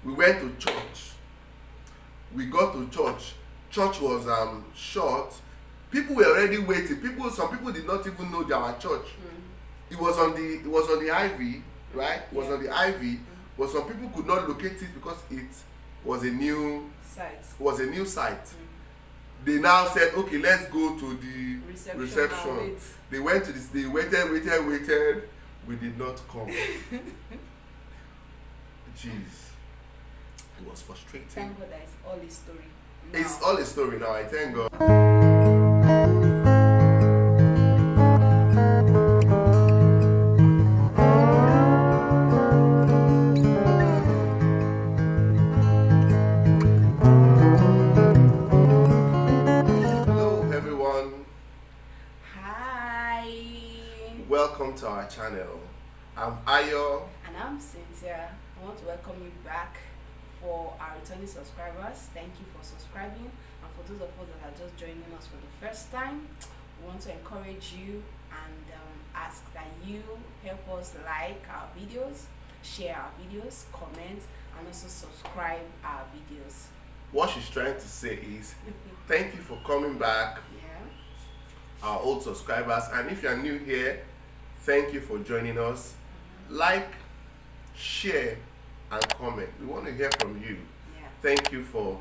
We went to church. We got to church. Church was short. People were already waiting. Some people did not even know there was church. It was on the Ivy, right? It was on the Ivy, but some people could not locate it because it was a new site. They now said, okay, let's go to the reception. They went to this. They waited. We did not come. Jeez, it was frustrating. Thank God that it's all a story. It's all a story now. I thank God. Hello everyone. Hi. Welcome to our channel. I'm Ayo. And I'm Cynthia. I want to welcome you back. For our returning subscribers, thank you for subscribing, and for those of us that are just joining us for the first time, we want to encourage you and ask that you help us like our videos, share our videos, comment, and also subscribe our videos. What she's trying to say is thank you for coming back, our old subscribers, and if you're new here, thank you for joining us. Like, share, and comment. We want to hear from you. Thank you for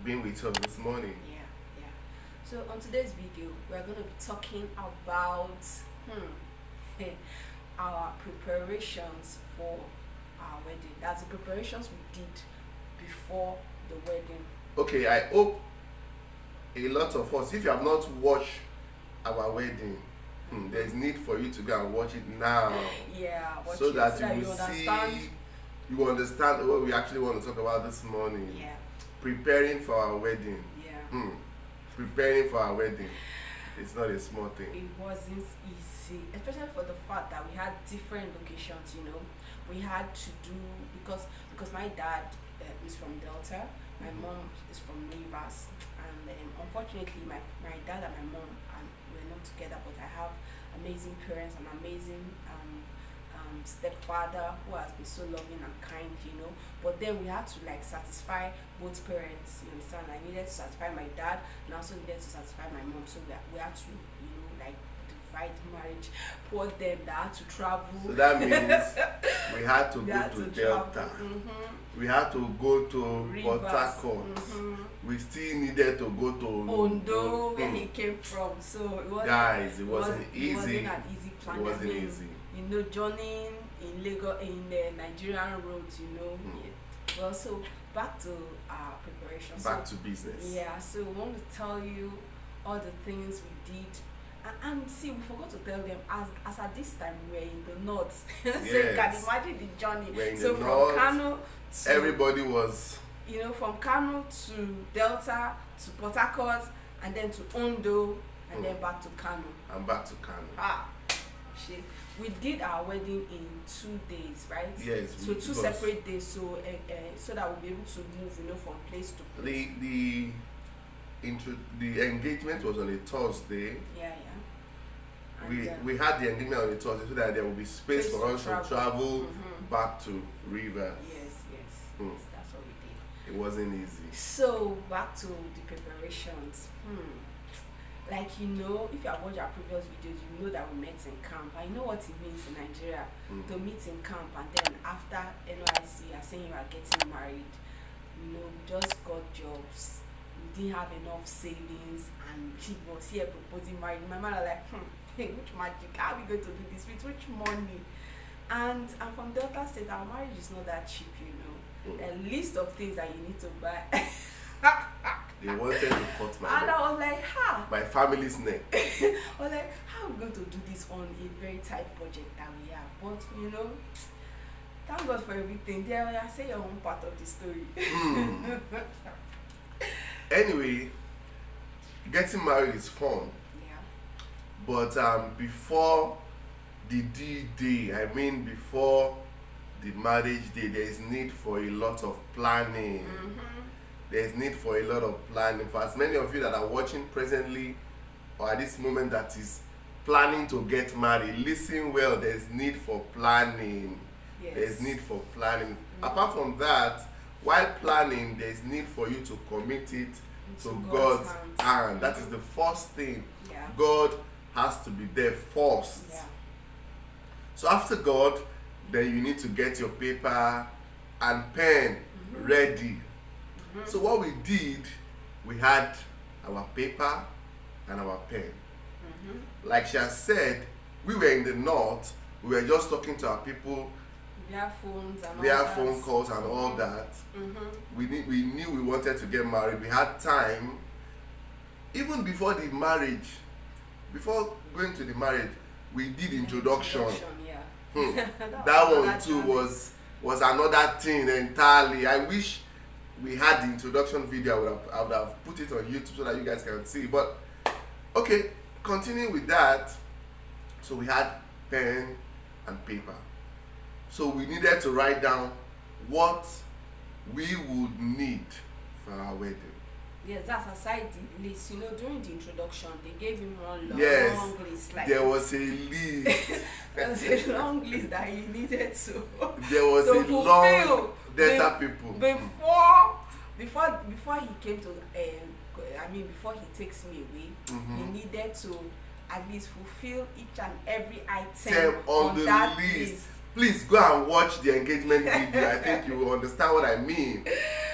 being with us this morning. So on today's video, we're going to be talking about our preparations for our wedding. That's the preparations we did before the wedding. Okay, I hope a lot of us, if you have not watched our wedding, there's need for you to go and watch it now. So that you will see. You understand what we actually want to talk about this morning. Preparing for our wedding. Preparing for our wedding. It's not a small thing. It wasn't easy, especially for the fact that we had different locations. We had to do because my dad is from Delta, my mom is from Rivers, and unfortunately my dad and my mom were not together. But I have amazing parents and amazing stepfather who has been so loving and kind, but then we had to satisfy both parents, you understand. I needed to satisfy my dad and also needed to satisfy my mom, so we had to divide marriage, poor them that had to travel. So that means we had to go to Delta, we had to go to Port Harcourt, we still needed to go to Ondo, where he came from. So it wasn't easy. It wasn't an easy plan. It wasn't easy. Journeying in Lagos, in the Nigerian roads, Well, so back to our preparation. Back to business. So we want to tell you all the things we did. And see, we forgot to tell them, as at this time, we're in the north. So you can imagine the journey. We're in so the from north, Kano to... Everybody was... from Kano to Delta, to Port Harcourt, and then to Ondo, and then back to Kano. And back to Kano. Shit. We did our wedding in 2 days, right? Yes. So 2 separate days, so that we'll be able to move, from place to place. The engagement was on a Thursday. And we had the engagement on a Thursday so that there will be space for us to travel back to Rivers. Yes, that's what we did. It wasn't easy. So back to the preparations. If you have watched our previous videos, you know that we met in camp. I know what it means in Nigeria to meet in camp, and then after NYC, are saying you are getting married. We just got jobs. We didn't have enough savings, and she was here proposing marriage. My man was like, which magic? How are we going to do this? With which money? And I'm from Delta State. Our marriage is not that cheap, A list of things that you need to buy. They wanted to cut my neck. And I was like, my family's neck. I was like, how are we going to do this on a very tight budget that we have? But, thank God for everything. There, I say your own part of the story. Anyway, getting married is fun. But before the D-Day, before the marriage day, there is need for a lot of planning. There's need for a lot of planning. For as many of you that are watching presently or at this moment that is planning to get married, listen well, there's need for planning. There's need for planning. Apart from that, while planning, there's need for you to commit it to Into God's hands. hand. That is the first thing. Yeah. God has to be there first. Yeah. So after God, then you need to get your paper and pen ready. So what we did, we had our paper and our pen. Like she has said, we were in the north, we were just talking to our people Via phones and all via that. phone calls and all that. We knew we wanted to get married. We had time. Even before the marriage, before going to the marriage, we did introduction. Yeah. That one too was another thing entirely. I wish we had the introduction video. I would have put it on YouTube so that you guys can see. But okay, continuing with that. So we had pen and paper. So we needed to write down what we would need for our wedding. Yes, that's aside the list. You know, during the introduction, they gave him one long list. Like There was a list. there was a long list that he needed to. There was to a fulfill. long data people. Before he came to, before he takes me away, he needed to at least fulfill each and every item on that the list. Please go and watch the engagement video. I think you will understand what I mean.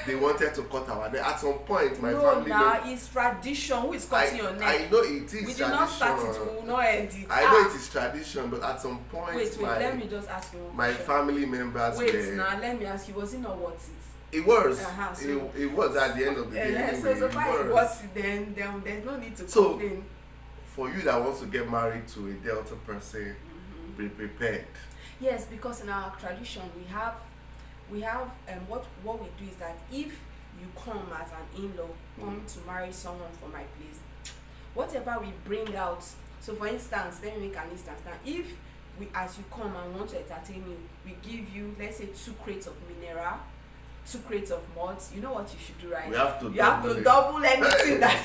They wanted to cut our neck. At some point, my family. No, now it's tradition. Who is cutting your neck? I know it is we tradition. did not start it. We will not end it. I know it is tradition, but at some point, Wait. Let me just ask you one my question. family members. Wait, now let me ask you. Was it not worth it? It was. So it was at the end of the day. Anyway, so far it was. Then there's no need to complain. For you that wants to get married to a Delta person, be prepared. Yes, because in our tradition we have what we do is that if you come as an in-law coming to marry someone from my place, whatever we bring out. So for instance, let me make an instance now. If we, as you come and want to entertain you, we give you, let's say, 2 crates of mineral, 2 crates of malt. You know what you should do, right? We have to you have to double anything that.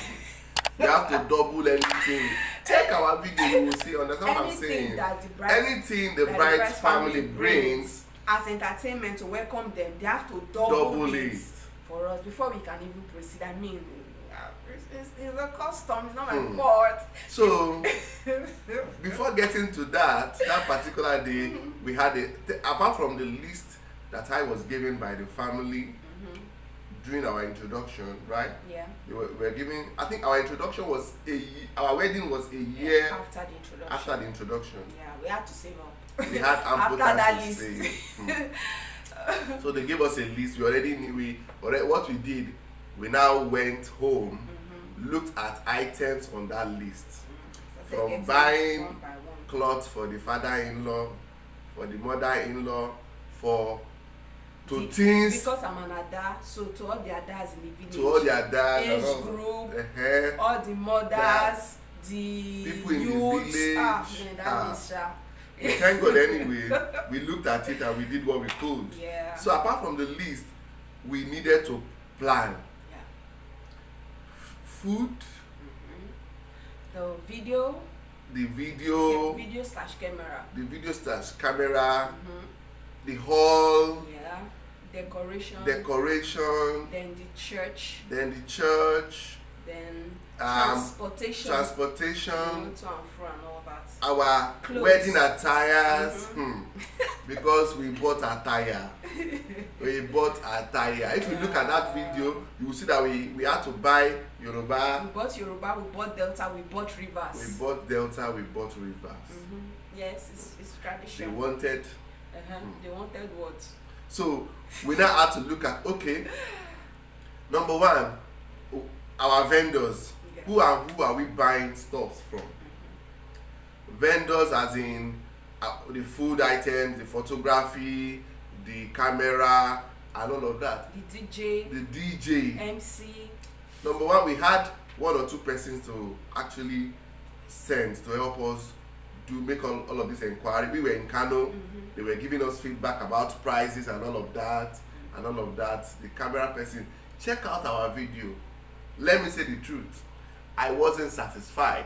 You have to double anything. Check our video, you will see. Understand what I'm saying? Anything the bride's family brings as entertainment to welcome them, they have to double it for us before we can even proceed. I mean, it's a custom. It's not my fault. So before getting to that particular day, we had apart from the list that I was given by the family. During our introduction, right? Yeah. We were giving. I think our introduction was our wedding was a year after the introduction. Yeah, we had to save up. We had ample after that time to list. save. So they gave us a list. We already knew. What we did, we now went home, looked at items on that list, from buying clothes for the father-in-law, for the mother-in-law, things because I'm an Ada, so to all the Adas in the village, to all the Adas, age group, all the mothers, the people in youths, the village. Thank God anyway, we looked at it and we did what we could. Yeah. So apart from the list, we needed to plan. Yeah. Food. The video. The video. Yeah, video slash camera. The video slash camera. The hall. Yeah. Decoration. Then the church. Then transportation. To and fro and all that. Our clothes. Wedding attires. Because we bought attire. If you look at that video, you will see that we had to buy Yoruba. We bought Yoruba, we bought Delta, we bought Rivers. Yes, it's tradition. They wanted. They wanted what? So we now had to look at, okay, number one, our vendors. Yeah. Who are we buying stuff from? Vendors as in the food items, the photography, the camera, and all of that. The DJ. MC. Number one, we had 1 or 2 persons to actually send to help us make all of this inquiry. We were in Kano. They were giving us feedback about prices and all of that. The camera person, check out our video. Let me say the truth, I wasn't satisfied.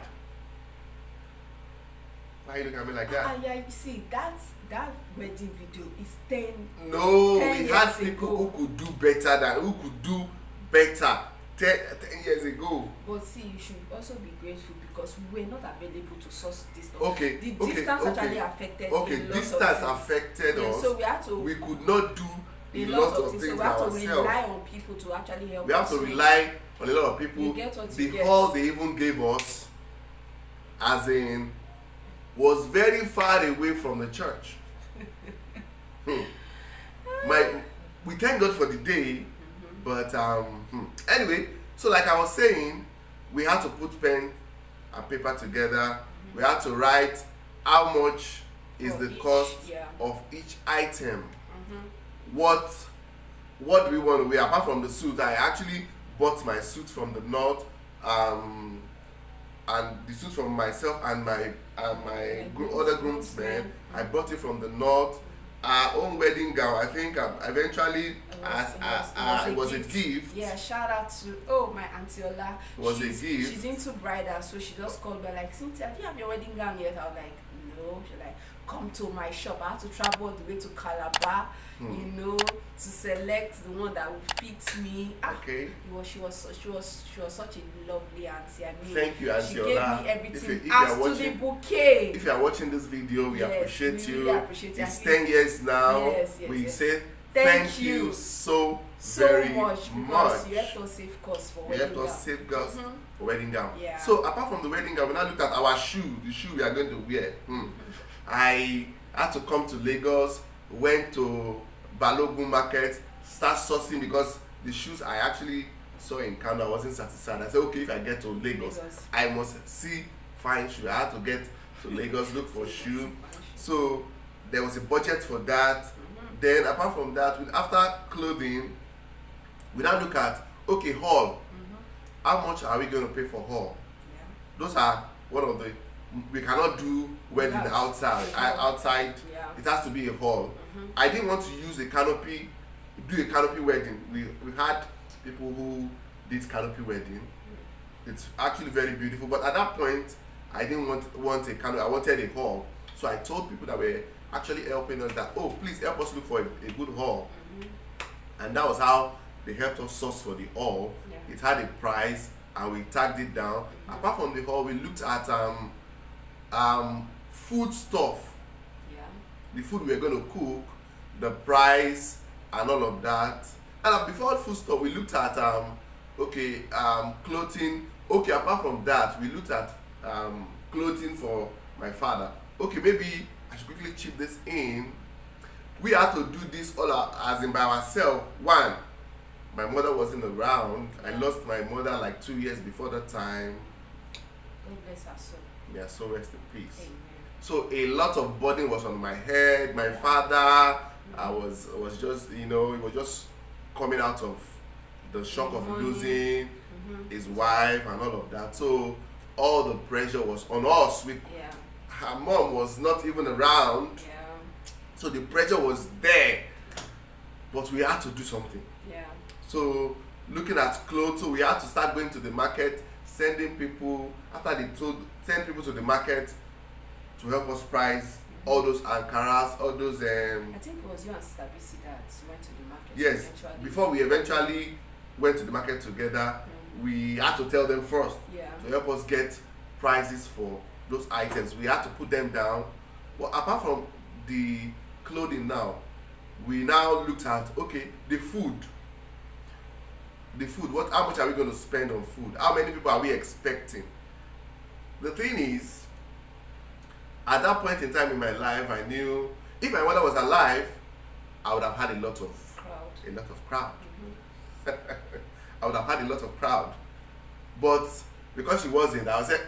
Why are you looking at me like that? Yeah, you see, that wedding video is 10. No, 10 we had years people ago. who could do better than who could do better 10 years ago. But see, you should also be grateful because we were not available to source this stuff. Okay, The okay, distance okay. actually affected Okay, a lot of distance things. affected Yeah, us. so we had to We could not do a a lot lot of of things. things So we have to ourselves. rely on people to actually help We have us. to So rely on a lot of people. You get what The you get. hall they even gave us, as in, was very far away from the church. We thank God for the day, but anyway, so like I was saying, we had to put pen and paper together. We had to write how much is For the each, cost yeah. of each item. What do we want to wear apart from the suit? I actually bought my suit from the north, and the suit from myself and my other groomsmen. I bought it from the north. Our own wedding gown, I think, eventually it was a gift. Yeah, shout out to my auntie Ola. It was a She's- gift. She's into bridal, so she just called me like, Cynthia, do you have your wedding gown yet? I was like, no. She's like, come to my shop. I had to travel all the way to Calabar, to select the one that would fit me. Okay. She was such a lovely auntie. I mean, Thank you, Auntie she gave Ola. me everything. If you As are to the watching- bouquet. If you are watching this video, we Yes, appreciate we you. really appreciate you. It's 10 years now. Yes, we yes. say Thank you you so very very much because you helped us save costs for You wedding helped us gown. save girls for wedding gown. Yeah. So apart from the wedding gown, we now looked at our shoe, the shoe we are going to wear. I had to come to Lagos, went to Balogun Market, start sourcing because the shoes I actually saw in Kano, I wasn't satisfied. I said, okay, if I get to Lagos, I must see fine shoe. I had to get to Lagos, look for shoe. So there was a budget for that. Then apart from that, after clothing, we now look at, okay, hall. How much are we going to pay for hall? Yeah. Those are one of the, we cannot do wedding That's outside. Outside, Yeah. it has to be a hall. I didn't want to use a canopy, do a canopy wedding. We had people who did canopy wedding. It's actually very beautiful, but at that point, I didn't want a canopy. I wanted a hall. So I told people that were actually helping us that, oh, please help us look for a good hall. And that was how they helped us source for the hall. Yeah. It had a price and we tagged it down. Apart from the hall, we looked at food stuff, Yeah. the food we were going to cook, the price and all of that. And before food stuff, we looked at clothing. Okay, apart from that, we looked at clothing for my father. Okay, maybe I should quickly chip this in. We had to do this all as in by ourselves. One, my mother wasn't around. I lost my mother like 2 years before that time. God bless her soul. Yeah, so rest in peace. Amen. So a lot of burden was on my head. My father, I was just, he was just coming out of the shock of Money. losing his wife and all of that. So all the pressure was on us. Yeah. Her mom was not even around. Yeah. So the pressure was there. But we had to do something. Yeah. So looking at clothes, so we had to start going to the market, sending people, after they send people to the market to help us price all those Ankaras, all those I think it was you and Sister Bisi that went to the market. yes, eventually. before we eventually went to the market together, we had to tell them first Yeah. to help us get prices for those items. We had to put them down. Well, apart from the clothing now, we now looked at, okay, the food, how much are we going to spend on food? How many people are we expecting? The thing is, at that point in time in my life, I knew if my mother was alive, I would have had a lot of crowd. I would have had a lot of crowd. But because she wasn't, I was like,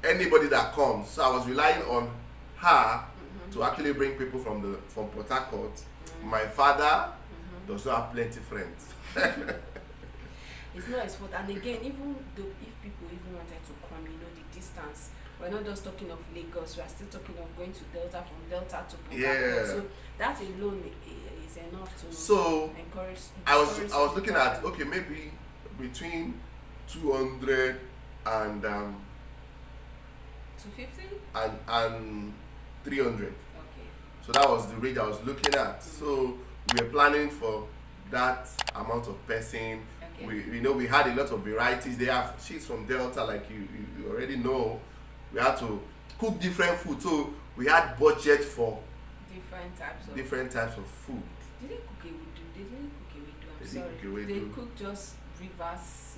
anybody that comes. So I was relying on her to actually bring people from Port Harcourt. My father does not have plenty friends. It's not his fault. And again, even though if people even wanted to come, the distance. We're not just talking of Lagos. We are still talking of going to Delta, from Delta to Port Harcourt. So that alone is enough to So encourage. I was looking at, okay, maybe between 200 and 250. and 300. Okay. So that was the range I was looking at. So we were planning for that amount of person. Okay. We had a lot of varieties. They have she's from Delta, like you already know. We had to cook different food, so we had budget for different types of food. Did they cook ewedu? They didn't cook ewedu. I'm They didn't sorry. cook ewedu. They cooked just rivers,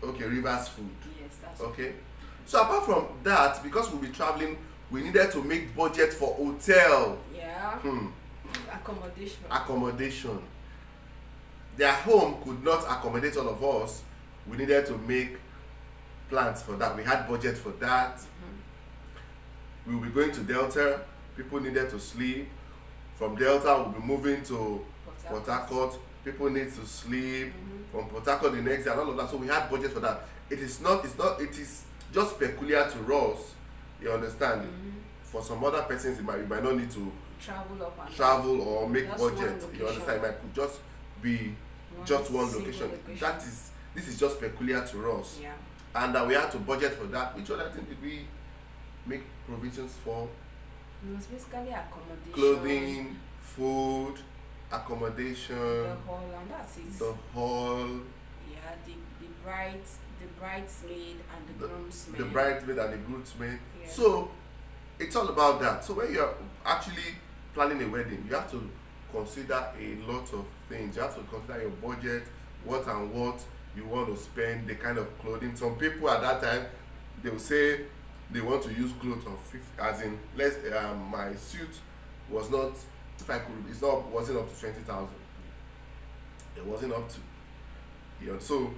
Okay, rivers food. Yes, that's Okay. So apart from that, because we'll be traveling, we needed to make budget for hotel. Yeah. Accommodation. Their home could not accommodate all of us. We needed to make plans for that. We had budget for that. We will be going to Delta. People needed to sleep. From Delta, we'll be moving to Port Harcourt. People need to sleep. From Port Harcourt the next day and all of that. So we had budget for that. It is just peculiar to us. You understand? For some other persons, you might not need to travel or make just budget. You understand? It might just be just one location. This is just peculiar to us. Yeah. And we had to budget for that. Which other thing did we make provisions for? It was basically accommodation, clothing, food, accommodation, the hall, and that's it. The hall. Yeah, the bridesmaid and the groomsmaid. The bridesmaid and the groomsmaid. Yeah. So it's all about that. So when you're actually planning a wedding, you have to consider a lot of things. You have to consider your budget, what you want to spend, the kind of clothing. Some people at that time, they will say they want to use clothes of 50, as in my suit was not, if I could, wasn't up to 20,000. It wasn't up to, so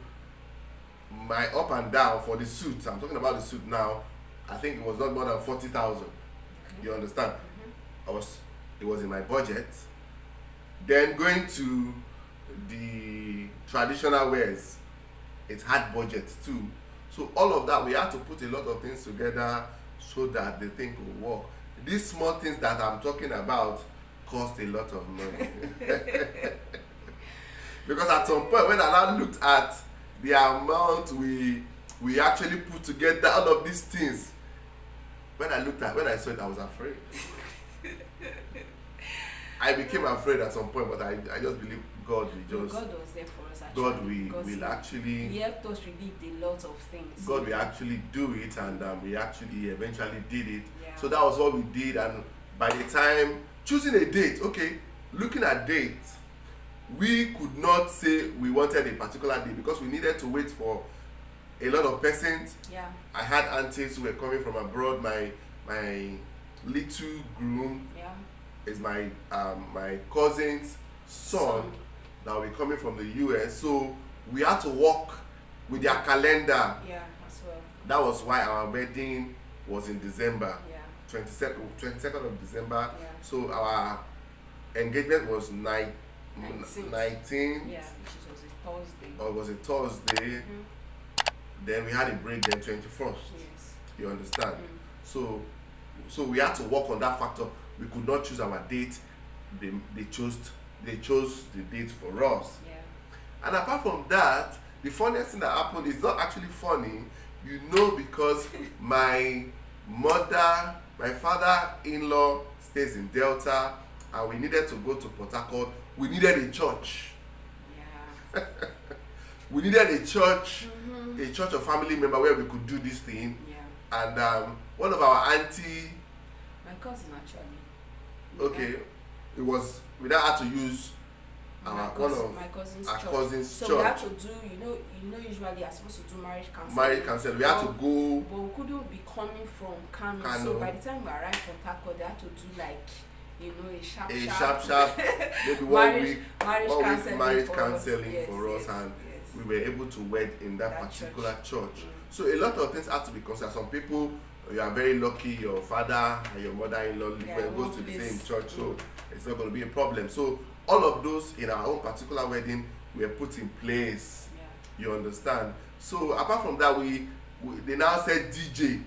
my up and down for the suit, I'm talking about the suit now, I think it was not more than 40,000. Okay. You understand? It was in my budget. Then going to the traditional wears, it had budgets too. So all of that, we had to put a lot of things together so that the thing could work. These small things that I'm talking about cost a lot of money. Because at some point when I now looked at the amount we actually put together, all of these things, when I saw it, I was afraid. I became afraid at some point, but I just believe God will just. God was there for us actually. God will actually. He helped us relieve a lot of things. God will actually do it, and we actually eventually did it. Yeah. So that was what we did, and by the time choosing a date, looking at dates, we could not say we wanted a particular day because we needed to wait for a lot of persons. Yeah. I had aunties who were coming from abroad. My little groom is my cousin's son that will be coming from the US. So we had to work with their calendar. Yeah, as well. That was why our wedding was in December. Yeah. 22nd of December. Yeah. So our engagement was 19. Yeah, which was a Thursday. Or it was a Thursday. Then we had a break then 21st. Yes. You understand? So we had to work on that factor. We could not choose our date. They chose the date for us. Yeah. And apart from that, the funniest thing that happened is not actually funny, because my father-in-law stays in Delta, and we needed to go to Port Harcourt. We needed a church. Yeah. We needed a church, a church of family member where we could do this thing. Yeah. And one of our auntie. My cousin actually. Okay, it was we now had to use my cousin's church. So we had to do, usually you're supposed to do marriage counseling. Marriage counseling. We had to go. But we couldn't be coming from Kano. So by the time we arrived from Tako, they had to do a sharp maybe marriage counseling for us, and we were able to wed in that particular church. So a lot of things have to be considered. Some people, you are very lucky, your father and your mother-in-law goes to the same church, so it's not going to be a problem. So all of those in our own particular wedding were put in place. You understand? So apart from that, they now said DJ.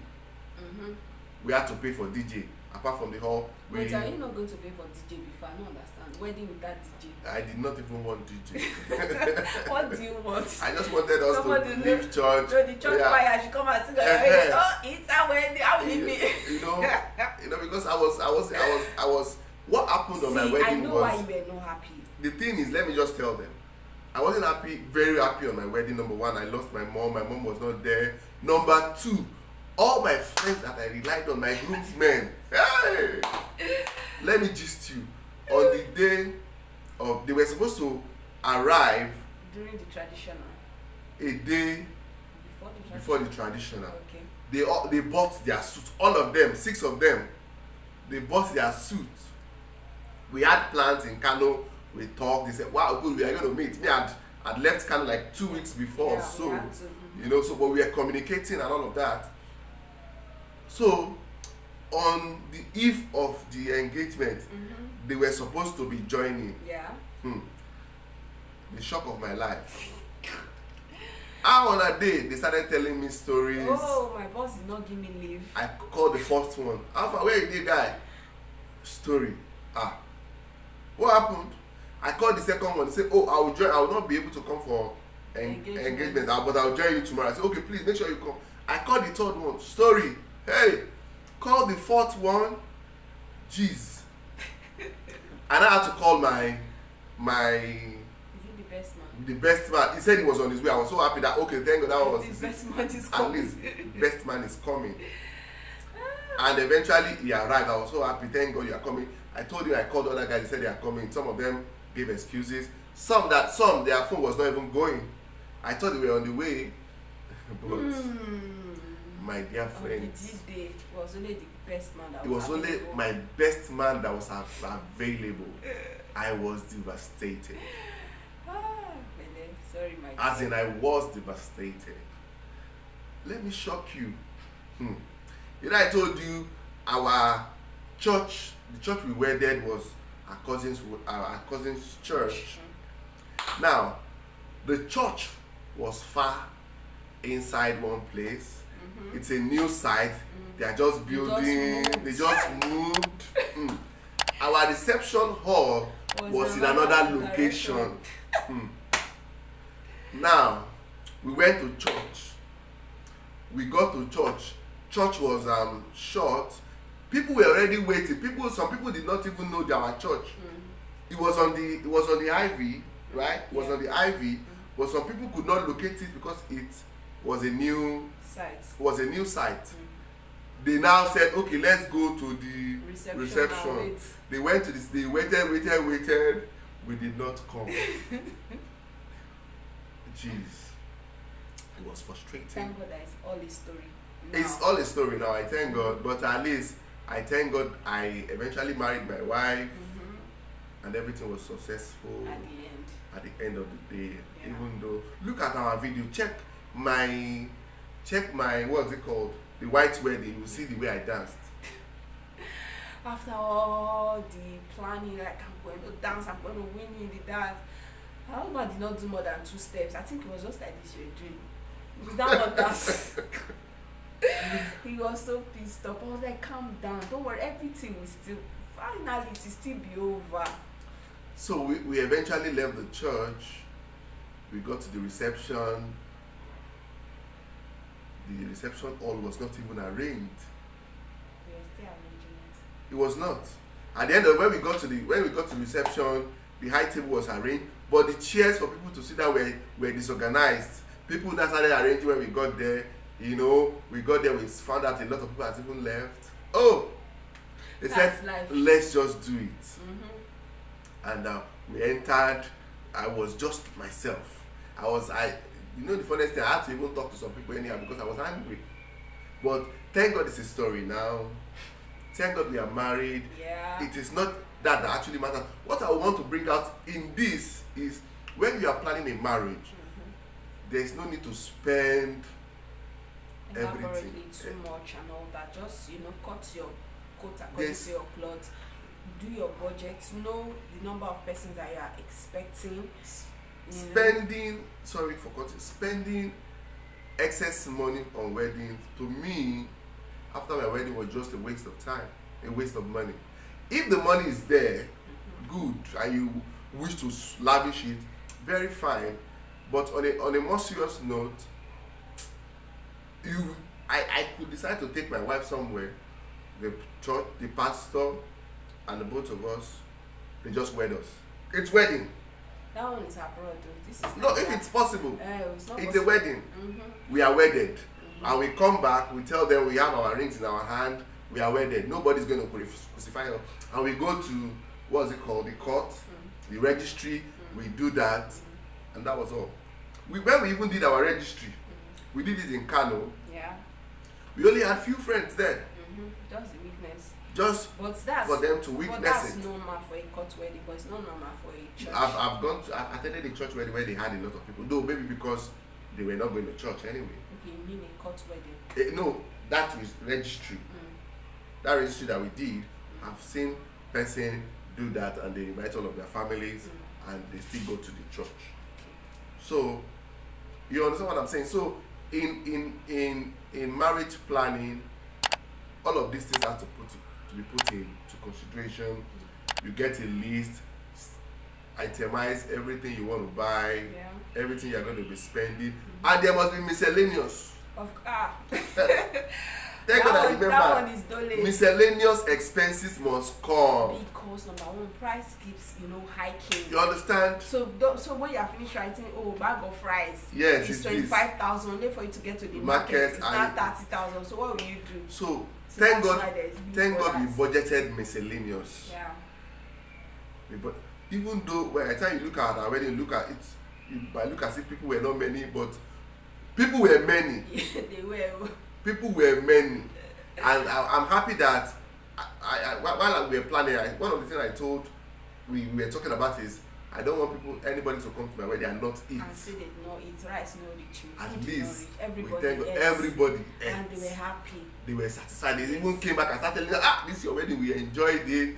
We had to pay for DJ apart from the hall. Wait, are you not going to pay for DJ before? I don't understand. Wedding without DJ. I did not even want DJ. What do you want? I just wanted us Somebody to leave church. No, the church choir should come and sing. Oh, it's our wedding. How will it be? You know, because I was. What happened on my wedding was. I know why you were not happy. The thing is, let me just tell them. I wasn't happy, very happy on my wedding. Number one, I lost my mom. My mom was not there. Number two, all my friends that I relied on, my groomsmen. Hey! Let me gist you. On the day of, they were supposed to arrive during the traditional. A day before the traditional. Okay. They bought their suits. All of them, 6 of them. They bought their suits. We had plans in Kano. We talked. They said, "Wow, good. We are going to meet." Me, I'd left Kano like 2 weeks before, yeah, so you know. So, but we were communicating and all of that. So, on the eve of the engagement, they were supposed to be joining. Yeah. The shock of my life. How on a day they started telling me stories. Oh, my boss did not give me leave. I called the first one. Alpha, where is the guy? Story. What happened? I called the second one. They said, "Oh, I will join. I will not be able to come for engagement, but I will join you tomorrow." I said, "Okay, please make sure you come." I called the third one. Story. Hey, call the fourth one. Jeez. And I had to call my. The best man. He said he was on his way. I was so happy that, okay, thank God, that was the best man is coming. At least the best man is coming. And eventually he arrived. I was so happy. Thank God you are coming. I told you, I called other guys. They said they are coming. Some of them gave excuses. Some their phone was not even going. I thought they were on the way. But my dear friends, it was only the best man that it was only my best man that was available. I was devastated. Sorry, my As in, I was devastated. Let me shock you. You know, I told you our church, the church we wedded was our cousin's church. Now, the church was far inside one place. It's a new site. They are just building. They just moved. Our reception hall was in another location. Now, we went to church. We got to church. Church was short. People were already waiting. Some people did not even know our church. It was on the Ivy, right? It was on the Ivy, but some people could not locate it because it was a new site. They now said, "Okay, let's go to the reception." They went to this. They waited. We did not come. Jeez, it was frustrating. Thank God that it's all a story now. It's all a story now, I thank God. But at least, I thank God I eventually married my wife. And everything was successful. At the end of the day. Yeah. Even though, look at our video. Check my, what's it called? The white wedding. You will see the way I danced. After all the planning, like, I'm going to dance, I'm going to win in the dance. My husband did not do more than 2 steps. I think it was just like this you were doing. Without what dance. He was so pissed off. I was like, calm down. Don't worry, everything will still be over. So we eventually left the church. We got to the reception. The reception hall was not even arranged. We were still arranging it. It was not. At the end of when we got to reception, the high table was arranged. But the chairs for people to sit down were disorganized. People that started arranging when we got there. You know, we got there, we found out a lot of people had even left. Oh! They said, let's just do it. And we entered. I was just myself. You know the funniest thing, I had to even talk to some people anyhow because I was angry. But thank God it's a story now. Thank God we are married. Yeah. It is not that actually matters. What I want to bring out in this is when you are planning a marriage, there's no need to spend everything too much and all that. Just, cut your coat according to your clothes. Do your budget. Know the number of persons that you are expecting. Spending excess money on weddings, to me, after my wedding, was just a waste of time. a waste of money. If the money is there, good, and you wish to lavish it, very fine. But on a more serious note, I could decide to take my wife somewhere. The church, the pastor, and the both of us, they just wed us. It's wedding. That one is abroad though. This is No, if it's possible, it's not it's possible. a wedding. We are wedded, and we come back. We tell them we have our rings in our hand. We are wedded. Nobody's going to crucify us. And we go to what's it called, the court, the registry. We do that, and that was all. When we even did our registry, we did it in Kano. Yeah. We only had few friends there, Just the weakness. just But that's for them to but witness that's it. normal for a court wedding, but it's not normal for a church. I've attended a church wedding where they had a lot of people. Though maybe because they were not going to church anyway. Okay, you mean a court wedding? No, that is registry. That registry that we did, I've seen person do that, and they invite all of their families, and they still go to the church. So you understand what I'm saying? So in marriage planning, all of these things have to be put into consideration. You get a list, itemize everything you want to buy, everything you're going to be spending, and there must be miscellaneous. Thank God I remember. That one is dole. Miscellaneous expenses must come. Because number one, price keeps hiking. You understand? So when you are finished writing, bag of fries, Yes, it's it is. 25,000. Only for you to get to the market, it's not 30,000. So what will you do? So Thank thank God we budgeted miscellaneous. Yeah. But even though by the time you look at our wedding, look at it, you might look as if people were not many, but people were many. They were. People were many, and I'm happy that while we were planning, one of the things I told we were talking about is I don't want anybody to come to my wedding and not eat. And say they did not eat rice, no reach. At least Everybody ate. And they were happy. They were satisfied. They even came back and started telling us, this is your wedding, we enjoyed it,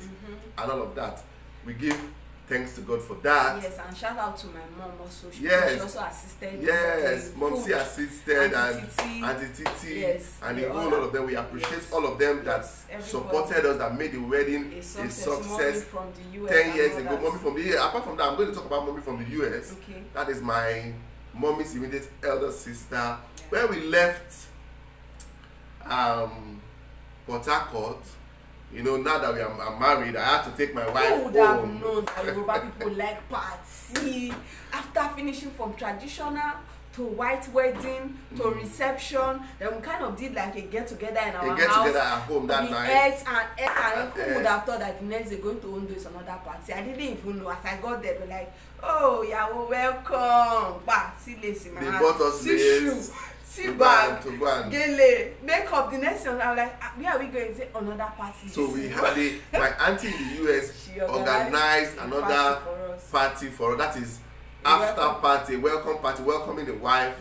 and all of that. We give thanks to God for that. Yes, and shout out to my mom also. She also assisted. Yes, Momsi assisted, and Auntie Titi, yes, and a whole lot of them. We appreciate all of them that supported us, that made the wedding a success. Mommy from the US 10 years ago, mommy from the US. Apart from that, I'm going to talk about mommy from the US. Okay. That is my mommy's immediate elder sister. Where we left Port Harcourt. Now that I'm married, I had to take my wife home. Who would have known that Yoruba people like party? After finishing from traditional to white wedding to reception, then we kind of did like a get together in our house. A get together at home that night. And who would have thought that the next day going to Ondo is another party? I didn't even know. As I got there, they were like, "Oh, yeah, well, welcome. See lace in my hand. They bought us lace. See bag, gele, makeup. The next one, I'm like, where are we going to say another party? So we had my auntie in the US organized another party for us. That is after party, welcome party, welcoming the wife.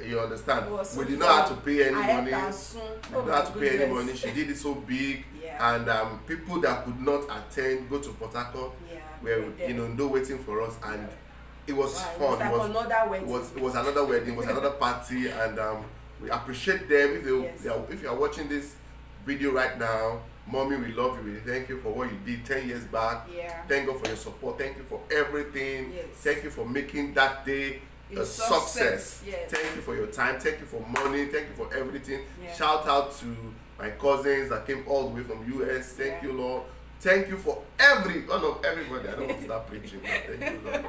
You understand? We did not have to pay any money. We did not have to pay any money. She did it so big, and people that could not attend go to Port Harcourt were waiting for us, and it was fun. It was another wedding. It was another wedding. It was another party, and we appreciate them. If you are watching this video right now, mommy, we love you. We thank you for what you did 10 years back. Thank God for your support. Thank you for everything. Thank you for making that day a success. Thank you for your time. Thank you for money. Thank you for everything. Shout out to my cousins that came all the way from US. Thank you, Lord. Thank you for everybody. I don't want to start preaching. But thank you, Lord.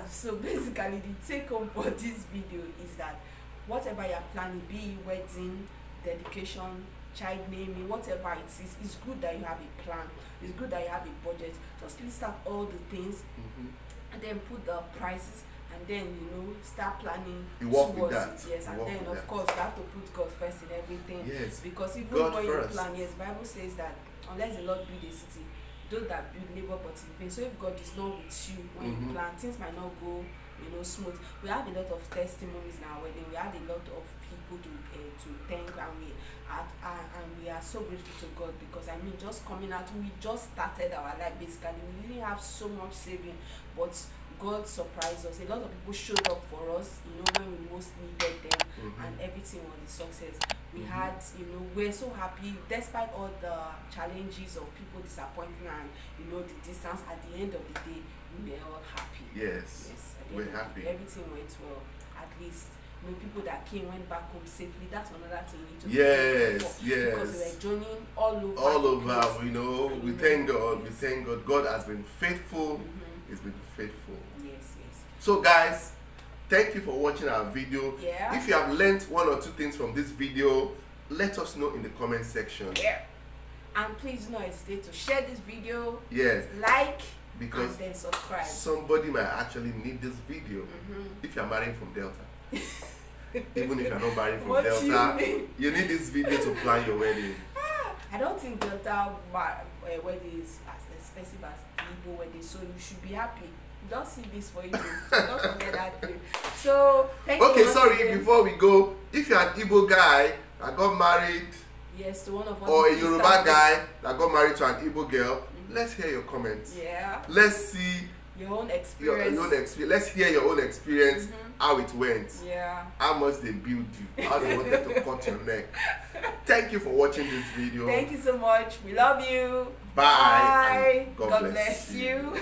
So basically the take home for this video is that whatever you're planning, be it wedding, dedication, child naming, whatever it is, it's good that you have a plan. It's good that you have a budget. Just list out all the things and then put the prices, and then start planning towards it. Yes, and then of course you have to put God first in everything. Yes. Because even when you plan, Bible says that unless the Lord build a city, those that build labor but in vain. So if God is not with you when you plan, things might not go smooth. We have a lot of testimonies in our wedding. We have a lot of people to thank, and we are so grateful to God, because just coming out, we just started our life basically. We didn't have so much saving, but God surprised us. A lot of people showed up for us, you know, when we most needed them, and everything was a success. We had, you know, we're so happy despite all the challenges of people disappointing and, you know, the distance. At the end of the day, we were all happy. Yes. At the We're end of the happy. day, everything went well. At least, you know, people that came went back home safely. That's another thing you need to be grateful for, because we were journeying all over. All the place. over, you know. And We you know, thank God. We yes. thank God. God has been faithful. He's been faithful. Yes. So guys, thank you for watching our video. Yeah. If you have learned one or two things from this video, let us know in the comment section. Yeah. And please do not hesitate to share this video, Yes, like, because and then subscribe. somebody might actually need this video. If you're marrying from Delta, even if you're not marrying from What do you Delta, mean? you need this video to plan your wedding. I don't think Delta wedding is as expensive as the Igbo wedding, so you should be happy. Don't see this for you. Don't forget that thing. So thank you. Okay, once sorry, again. before we go, if you're an Igbo guy that got married, Yes, to one of us. or a Yoruba guy that got married to an Igbo girl, let's hear your comments. Yeah. Let's see Your own your experience. own experience. Let's hear your own experience, how it went, Yeah. how much they built you, how they wanted to cut your neck. Thank you for watching this video. Thank you so much. We love you. Bye, and God bless you.